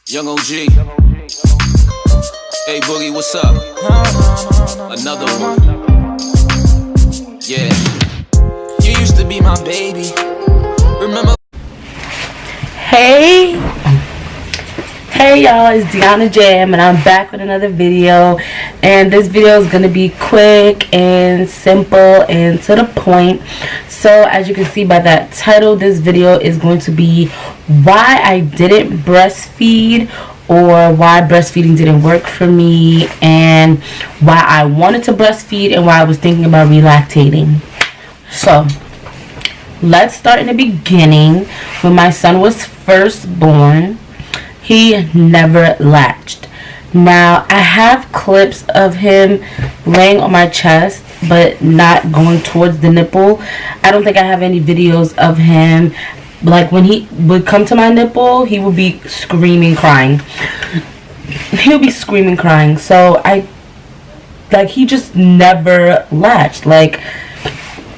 Young OG. Hey Boogie, what's up? Another one. Yeah. You used to be my baby. Remember? Hey y'all, it's Deanna Jam and I'm back with another video, and this video is gonna be quick and simple and to the point. So as you can see by that title, this video is going to be why I didn't breastfeed, or why breastfeeding didn't work for me, and why I wanted to breastfeed, and why I was thinking about relactating. So let's start in the beginning. When my son was first born, he never latched. Now I have clips of him laying on my chest but not going towards the nipple. I don't think I have any videos of him, like when he would come to my nipple, he would be screaming, crying. He would be screaming, crying. So he just never latched. Like,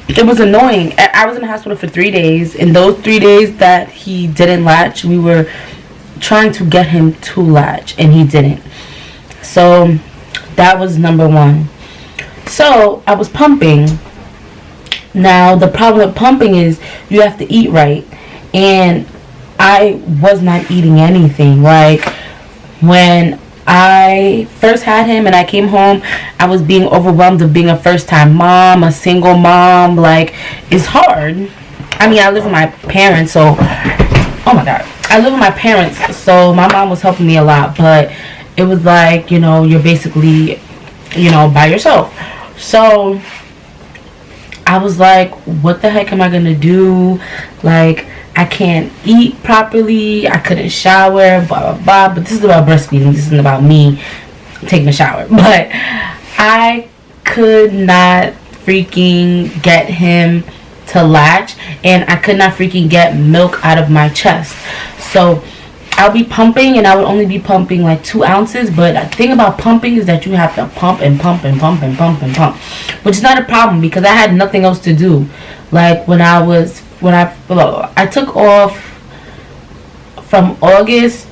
it was annoying. I was in the hospital for 3 days. In those 3 days that he didn't latch, we were trying to get him to latch, and he didn't. So that was number one. So I was pumping. Now the problem with pumping is you have to eat right, and I was not eating anything. Like, when I first had him and I came home, I was being overwhelmed of being a first time mom, a single mom. Like, it's hard. I mean, I live with my parents, so oh my god, I live with my parents, so my mom was helping me a lot, but it was like, you know, you're basically, you know, by yourself. So I was like, what the heck am I gonna do? Like, I can't eat properly, I couldn't shower, blah blah blah. But this is about breastfeeding, this isn't about me taking a shower. But I could not freaking get him to latch, and I could not freaking get milk out of my chest. So I'll be pumping, and I would only be pumping like 2 ounces. But the thing about pumping is that you have to pump and pump and pump and pump and pump, which is not a problem because I had nothing else to do. Like, when I took off from August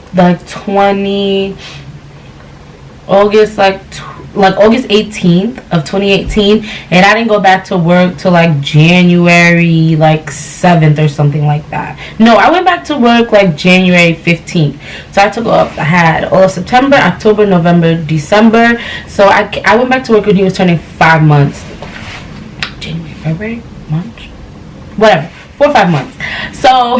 August 18th of 2018, and I didn't go back to work till like January 7th or something like that. No, I went back to work like January 15th. So I took off. I had all of September, October, November, December. So I went back to work when he was turning 5 months. January, February, March, whatever, 4 or 5 months. So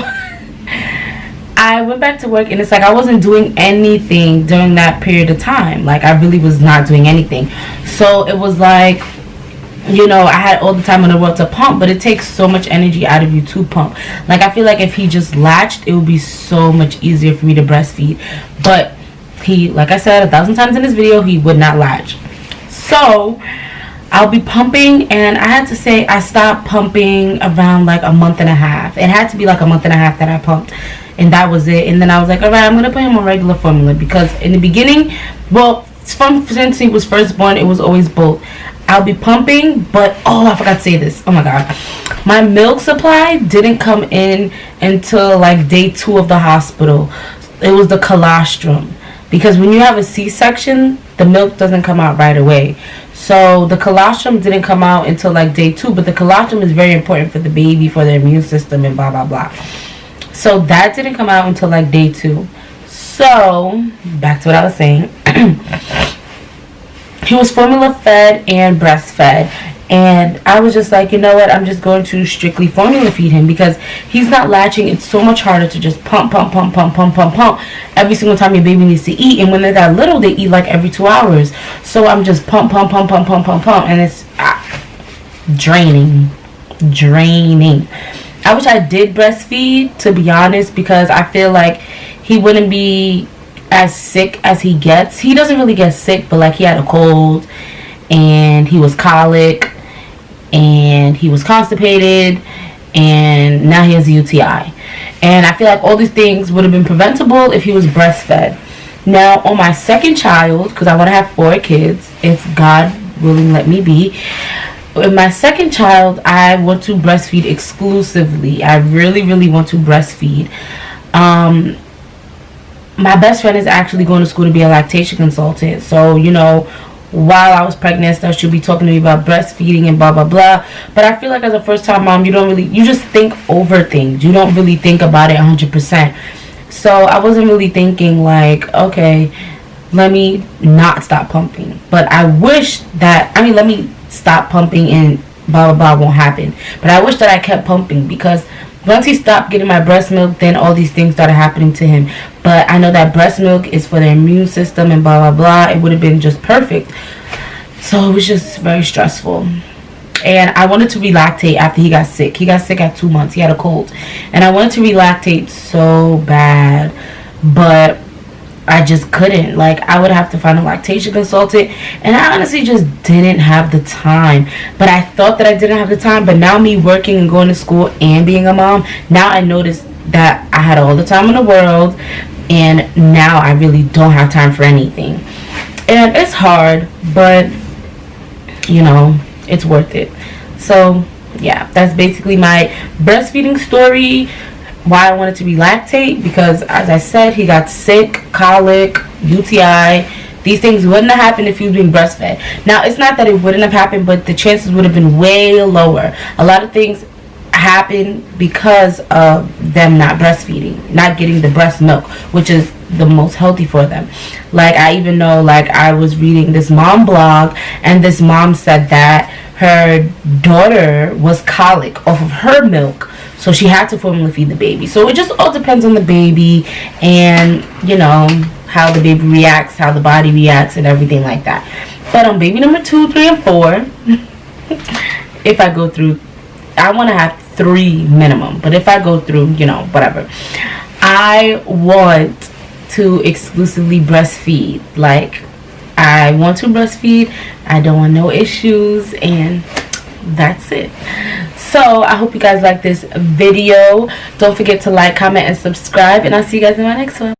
I went back to work, and it's like I wasn't doing anything during that period of time. Like, I really was not doing anything. So it was like, you know, I had all the time in the world to pump, but it takes so much energy out of you to pump. Like, I feel like if he just latched, it would be so much easier for me to breastfeed. But he, like I said 1,000 times in this video, he would not latch. So I'll be pumping, and I had to say I stopped pumping around like a month and a half. It had to be like a month and a half that I pumped, and that was it. And then I was like, alright, I'm gonna put him on regular formula, because in the beginning, well, since he was first born, it was always both. I'll be pumping, but oh, I forgot to say this. Oh my god, my milk supply didn't come in until like day 2 of the hospital. It was the colostrum, because when you have a C-section, the milk doesn't come out right away. So the colostrum didn't come out until like day 2, but the colostrum is very important for the baby, for the immune system, and blah blah blah. So that didn't come out until like day 2. So back to what I was saying. He was formula fed and breastfed, and I was just like, you know what, I'm just going to strictly formula feed him, because he's not latching. It's so much harder to just pump every single time your baby needs to eat, and when they're that little, they eat like every 2 hours. So I'm just pump, and it's draining. I wish I did breastfeed, to be honest, because I feel like he wouldn't be as sick as he gets. He doesn't really get sick, but like, he had a cold, and he was colic, and he was constipated, and now he has a UTI. And I feel like all these things would have been preventable if he was breastfed. Now, on my second child, because I want to have 4 kids, if God willing let me be, with my second child, I want to breastfeed exclusively. I really want to breastfeed. my best friend is actually going to school to be a lactation consultant. So, you know, while I was pregnant, stuff, she'll be talking to me about breastfeeding and blah blah blah. But I feel like as a first-time mom, you just think over things. You don't really think about it 100%. So I wasn't really thinking like, okay, let me not stop pumping. But I wish that, let me stop pumping and blah blah blah won't happen. But I wish that I kept pumping, because once he stopped getting my breast milk, then all these things started happening to him. But I know that breast milk is for the immune system and blah blah blah. It would have been just perfect. So it was just very stressful. And I wanted to relactate after he got sick. He got sick at 2 months. He had a cold. And I wanted to relactate so bad. But I just couldn't. Like, I would have to find a lactation consultant. And I honestly just didn't have the time. But I thought that I didn't have the time. But now me working and going to school and being a mom, now I noticed that I had all the time in the world. And now I really don't have time for anything. And it's hard, but, you know, it's worth it. So, yeah, that's basically my breastfeeding story. Why I wanted to relactate, because as I said, he got sick, colic, UTI. These things wouldn't have happened if he was being breastfed. Now, it's not that it wouldn't have happened, but the chances would have been way lower. A lot of things happen because of them not breastfeeding, not getting the breast milk, which is the most healthy for them. Like, I even know, like, I was reading this mom blog, and this mom said that her daughter was colic off of her milk, so she had to formula feed the baby. So it just all depends on the baby, and, you know, how the baby reacts, how the body reacts, and everything like that. But on baby number 2, 3, and 4, if I go through, I want to have 3 minimum, but if I go through, you know, whatever, I want to exclusively breastfeed. Like, I want to breastfeed, I don't want no issues, and that's it. So I hope you guys like this video. Don't forget to like, comment, and subscribe, and I'll see you guys in my next one.